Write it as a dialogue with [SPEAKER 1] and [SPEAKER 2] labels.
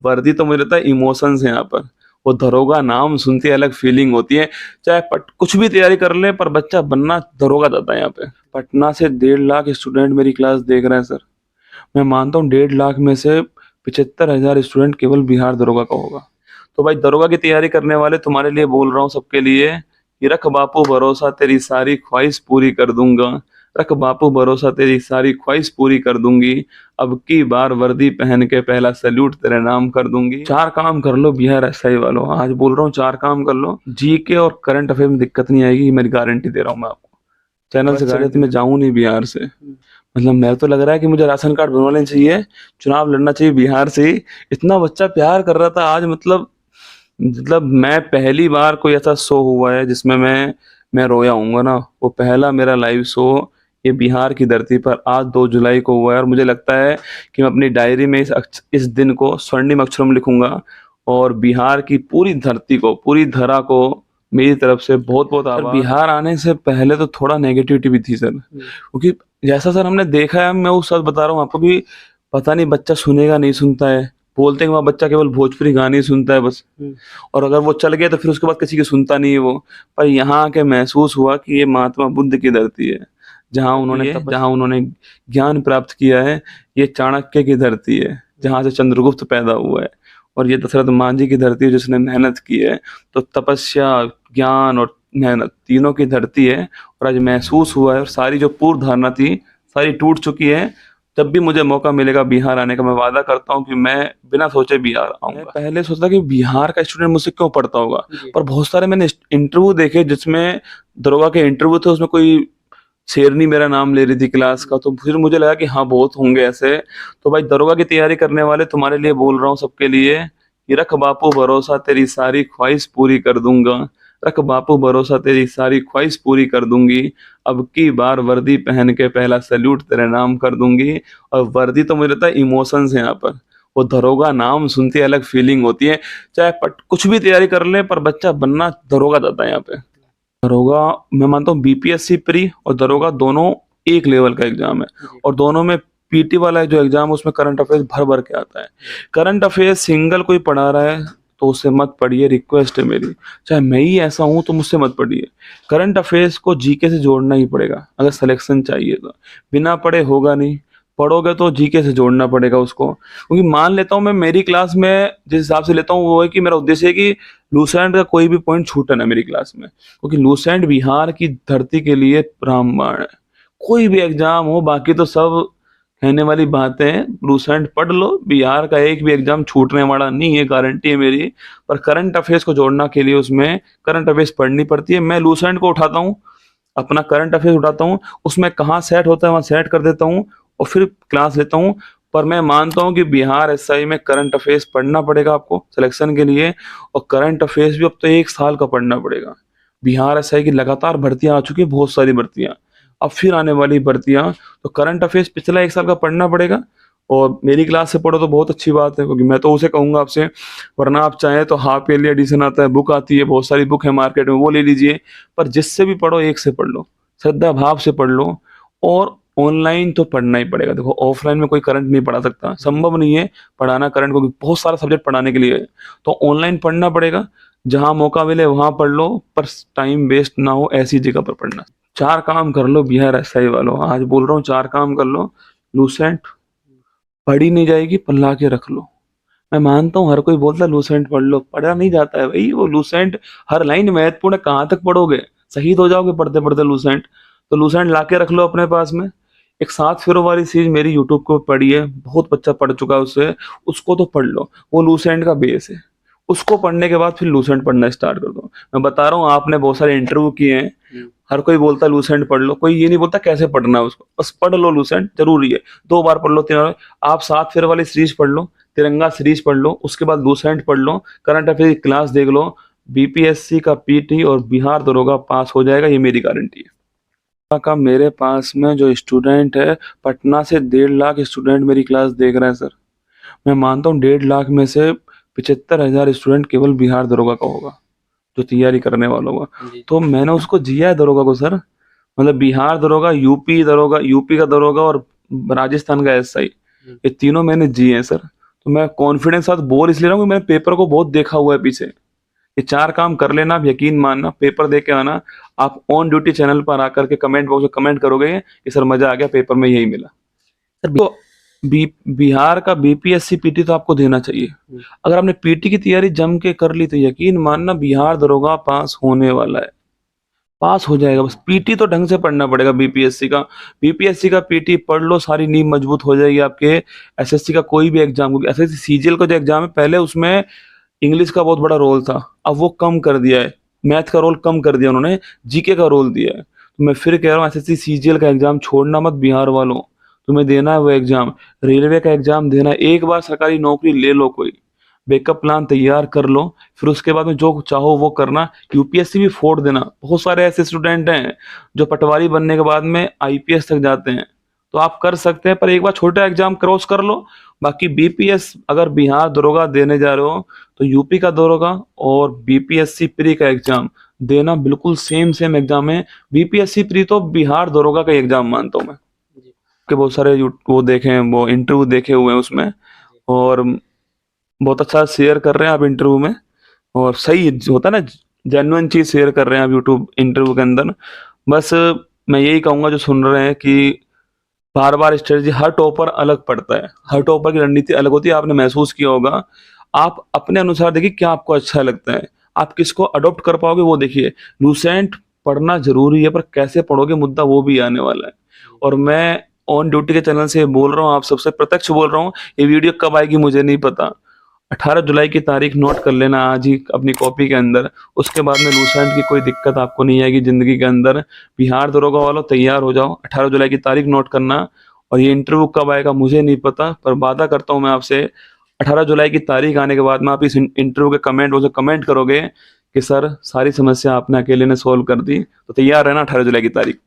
[SPEAKER 1] वर्दी तो मुझे लगता है इमोशंस है यहाँ पर। वो दरोगा नाम सुनते ही अलग फीलिंग होती है। चाहे कुछ भी तैयारी कर ले पर बच्चा बनना दरोगा चाहता है यहाँ पे। पटना से 1.5 लाख स्टूडेंट मेरी क्लास देख रहे हैं सर। मैं मानता हूँ 1.5 लाख में से 75,000 स्टूडेंट केवल बिहार दरोगा का होगा। तो भाई दरोगा की तैयारी करने वाले तुम्हारे लिए बोल रहा हूँ, सबके लिए कि रख बापू भरोसा तेरी सारी ख्वाहिश पूरी कर दूंगा। रख बापू भरोसा तेरी सारी ख्वाहिश पूरी कर दूंगी। अब की बार वर्दी पहन के पहला सैल्यूट तेरे नाम कर दूंगी। 4 काम कर लो बिहार एसआई वालों, आज बोल रहा हूँ 4 काम कर लो। जीके और करंट अफेयर में दिक्कत नहीं आएगी, मेरी गारंटी दे रहा हूँ मैं आपको। चैनल से गारंटी मैं जाऊं नहीं बिहार से। मतलब मेरे तो लग रहा है कि मुझे राशन कार्ड बनवा लेना चाहिए, चुनाव लड़ना चाहिए बिहार से ही। इतना बच्चा प्यार कर रहा था आज। मतलब मैं पहली बार कोई ऐसा शो हुआ है जिसमें मैं रोया हूँगा ना, वो पहला मेरा लाइव शो ये बिहार की धरती पर आज 2 जुलाई को हुआ है। और मुझे लगता है कि मैं अपनी डायरी में इस दिन को स्वर्णिम अक्षरों में लिखूंगा। और बिहार की पूरी धरती को, पूरी धरा को मेरी तरफ से बहुत बहुत आभार। बिहार आने से पहले तो थोड़ा नेगेटिविटी भी थी सर, क्योंकि जैसा सर हमने देखा है, मैं वो सच बता रहा हूँ आपको कि पता नहीं बच्चा सुनेगा नहीं सुनता है। बोलते हैं कि वहाँ बच्चा केवल भोजपुरी गाने ही सुनता है बस, और अगर वो चल गया तो फिर उसके बाद किसी की सुनता नहीं है वो। पर यहाँ आके महसूस हुआ कि ये महात्मा बुद्ध की धरती है, जहाँ उन्होंने ज्ञान प्राप्त किया है। ये चाणक्य की धरती है, जहाँ से चंद्रगुप्त पैदा हुआ है। और ये दशरथ मांझी की धरती है, जिसने मेहनत की है। तो तपस्या, ज्ञान और मेहनत तीनों की धरती है। और आज महसूस हुआ है, और सारी जो पूर्व धारणा थी सारी टूट चुकी है। जब भी मुझे मौका मिलेगा बिहार आने का, मैं वादा करता हूँ कि मैं बिना सोचे बिहार आऊंगा। पहले सोचता कि बिहार का स्टूडेंट मुझसे क्यों पढ़ता होगा, पर बहुत सारे मैंने इंटरव्यू देखे जिसमें दरोगा के इंटरव्यू थे, उसमें कोई शेरनी मेरा नाम ले रही थी क्लास का। तो फिर मुझे लगा कि हाँ बहुत होंगे ऐसे। तो भाई दरोगा की तैयारी करने वाले तुम्हारे लिए बोल रहा हूँ, सबके लिए कि रख बापू भरोसा तेरी सारी ख्वाहिश पूरी कर दूंगा। रख बापू भरोसा तेरी सारी ख्वाहिश पूरी कर दूंगी। अब की बार वर्दी पहन के पहला सैल्यूट तेरे नाम कर दूंगी। और वर्दी तो मुझे लगता है इमोशंस है यहाँ पर। वो दरोगा नाम सुनते ही अलग फीलिंग होती है। चाहे कुछ भी तैयारी कर ले पर बच्चा बनना दरोगा चाहता है यहाँ पे। दरोगा मैं मानता हूँ बीपीएससी प्री और दरोगा दोनों एक लेवल का एग्जाम है। और दोनों में पीटी वाला जो एग्जाम है उसमें करंट अफेयर्स भर भर के आता है। करंट अफेयर्स सिंगल कोई पढ़ा रहा है तो उससे मत पढ़िए, रिक्वेस्ट है मेरी। चाहे मैं ही ऐसा हूं तो मुझसे मत पढ़िए। करंट अफेयर्स को जीके से जोड़ना ही पड़ेगा अगर सिलेक्शन चाहिए तो। बिना पढ़े होगा नहीं, पढ़ोगे तो जीके से जोड़ना पड़ेगा उसको। क्योंकि मान लेता हूँ मैं मेरी क्लास में जिस हिसाब से लेता हूँ वो है कि मेरा उद्देश्य है कि लूसेंट का कोई भी पॉइंट छूटे ना मेरी क्लास में। क्योंकि लूसेंट बिहार की धरती के लिए रामबाण है। कोई भी एग्जाम हो, बाकी तो सब कहने वाली बातें हैं। लूसेंट पढ़ लो, बिहार का एक भी एग्जाम छूटने वाला नहीं है, गारंटी है मेरी। पर करंट अफेयर्स को जोड़ना के लिए उसमें करंट अफेयर्स पढ़नी पड़ती है। मैं लूसेंट को उठाता हूँ, अपना करंट अफेयर्स उठाता हूँ, उसमें कहाँ सेट होता है वहां सेट कर देता हूँ और फिर क्लास लेता हूँ। पर मैं मानता हूँ कि बिहार एसआई में करंट अफेयर्स पढ़ना पड़ेगा आपको सिलेक्शन के लिए। और करंट अफेयर्स भी अब तो 1 साल का पढ़ना पड़ेगा। बिहार एसआई की लगातार भर्तियां आ चुकी है, बहुत सारी भर्तियां, अब फिर आने वाली भर्तियां। तो करंट अफेयर्स पिछला 1 साल का पढ़ना पड़ेगा। और मेरी क्लास से पढ़ो तो बहुत अच्छी बात है, क्योंकि मैं तो उसे कहूंगा आपसे। वरना आप चाहें तो हाफ ईयरली एडिशन आता है, बुक आती है, बहुत सारी बुक है मार्केट में, वो ले लीजिए। पर जिससे भी पढ़ो एक से पढ़ लो, श्रद्धा भाव से पढ़ लो। और ऑनलाइन तो पढ़ना ही पड़ेगा। देखो ऑफलाइन में कोई करंट नहीं पढ़ा सकता, संभव नहीं है पढ़ाना करंट को, बहुत सारा सब्जेक्ट पढ़ाने के लिए है। तो ऑनलाइन पढ़ना पड़ेगा, जहां मौका मिले वहां पढ़ लो, पर टाइम वेस्ट ना हो ऐसी जगह पर पढ़ना। 4 काम कर लो बिहार एसआई वालों, आज बोल रहा हूँ 4 काम कर लो। लूसेंट पढ़ी नहीं जाएगी पर ला के रख लो। मैं मानता हूँ हर कोई बोलता है लूसेंट पढ़ लो, पढ़ा नहीं जाता है भाई। वो लूसेंट हर लाइन महत्वपूर्ण है, कहाँ तक पढ़ोगे, शहीद हो जाओगे पढ़ते पढ़ते लूसेंट। तो लूसेंट ला के रख लो अपने पास में। एक 7 फेरों वाली सीरीज मेरी यूट्यूब को पढ़ी है, बहुत बच्चा पढ़ चुका है उससे, उसको तो पढ़ लो, वो लूसेंट का बेस है। उसको पढ़ने के बाद फिर लूसेंट पढ़ना स्टार्ट कर दो। मैं बता रहा हूँ, आपने बहुत सारे इंटरव्यू किए हैं, हर कोई बोलता है लूसेंट पढ़ लो, कोई ये नहीं बोलता कैसे पढ़ना है उसको। बस पढ़ लो, लूसेंट जरूरी है। 2 बार पढ़ लो, 3 बार। आप 7 फेर वाली सीरीज पढ़ लो, तिरंगा सीरीज पढ़ लो, उसके बाद लूसेंट पढ़ लो, करंट अफेयर की क्लास देख लो। बीपीएससी का पीटी और बिहार दरोगा पास हो जाएगा, ये मेरी गारंटी है। का मेरे पास में जो स्टूडेंट है, पटना से 1.5 लाख स्टूडेंट मेरी क्लास देख रहे हैं सर। मैं मानता हूँ 1.5 लाख में से 75,000 स्टूडेंट केवल बिहार दरोगा का होगा, जो तैयारी करने वालों का। तो मैंने उसको जिया है दरोगा को सर। मतलब बिहार दरोगा, यूपी दरोगा, यूपी का दरोगा और राजस्थान का एसआई, ये तीनों मैंने जिए हैं सर। तो मैं कॉन्फिडेंस साथ बोल इसलिए रहा हूँ कि मैंने पेपर को बहुत देखा हुआ है पीछे। ये 4 काम कर लेना, आप यकीन मानना, पेपर दे के आना, आप ऑन ड्यूटी चैनल पर आकर के कमेंट बॉक्स में कमेंट करोगे कि सर मजा आ गया, पेपर में यही मिला।
[SPEAKER 2] सर
[SPEAKER 1] तो बिहार का बीपीएससी पीटी तो आपको देना चाहिए। अगर आपने पीटी की तैयारी जम के कर ली तो यकीन मानना बिहार दरोगा पास होने वाला है, पास हो जाएगा। बस पीटी तो ढंग से पढ़ना पड़ेगा बीपीएससी का पीटी पढ़ लो, सारी नींव मजबूत हो जाएगी आपके एसएससी का कोई भी एग्जाम। क्योंकि एसएससी सीजीएल का जो एग्जाम है, पहले उसमें इंग्लिश का बहुत बड़ा रोल था, अब वो कम कर दिया है, मैथ का रोल कम कर दिया उन्होंने, जीके का रोल दिया है। तो मैं फिर कह रहा हूँ, एसएससी सीजीएल का एग्जाम छोड़ना मत बिहार वालों, तुम्हें देना है वो एग्जाम। रेलवे का एग्जाम देना है, एक बार सरकारी नौकरी ले लो, कोई बैकअप प्लान तैयार कर लो, फिर उसके बाद में जो चाहो वो करना। यूपीएससी भी फोड़ देना। बहुत सारे ऐसे स्टूडेंट हैं जो पटवारी बनने के बाद में आईपीएस तक जाते हैं, तो आप कर सकते हैं, पर एक बार छोटा एग्जाम क्रॉस कर लो। बाकी बीपीएस अगर बिहार दरोगा देने जा रहे हो तो यूपी का दरोगा और बीपीएससी प्री का एग्जाम देना, बिल्कुल सेम एग्जाम है। बीपीएससी प्री तो बिहार दरोगा का एग्जाम मानता हूँ मैं, कि बहुत सारे वो देखे हैं, वो इंटरव्यू देखे हुए हैं उसमें, और बहुत अच्छा शेयर कर रहे हैं आप इंटरव्यू में, और सही होता है ना, जेन्युइन चीज शेयर कर रहे हैं आप यूट्यूब इंटरव्यू के अंदर। बस मैं यही कहूंगा जो सुन रहे हैं कि बार बार स्ट्रेटजी, हर टॉपर अलग पड़ता है, हर टॉपर की रणनीति अलग होती है, आपने महसूस किया होगा। आप अपने अनुसार देखिए क्या आपको अच्छा लगता है, आप किसको अडॉप्ट कर पाओगे वो देखिए। लूसेंट पढ़ना जरूरी है, पर कैसे पढ़ोगे मुद्दा वो भी आने वाला है। और मैं ऑन ड्यूटी के चैनल से बोल रहा हूँ, आप सबसे प्रत्यक्ष बोल रहा हूँ, ये वीडियो कब आएगी मुझे नहीं पता। 18 जुलाई की तारीख नोट कर लेना आज ही अपनी कॉपी के अंदर। उसके बाद में लूसेंट की कोई दिक्कत आपको नहीं आएगी जिंदगी के अंदर। बिहार दरोगा वालों तैयार हो जाओ, 18 जुलाई की तारीख नोट करना। और ये इंटरव्यू कब आएगा मुझे नहीं पता, पर वादा करता हूँ मैं आपसे, 18 जुलाई की तारीख आने के बाद में आप इस इंटरव्यू के कमेंट बॉक्स में कमेंट करोगे कि सर सारी समस्या आपने अकेले ने सॉल्व कर दी। तो तैयार रहना 18 जुलाई की तारीख।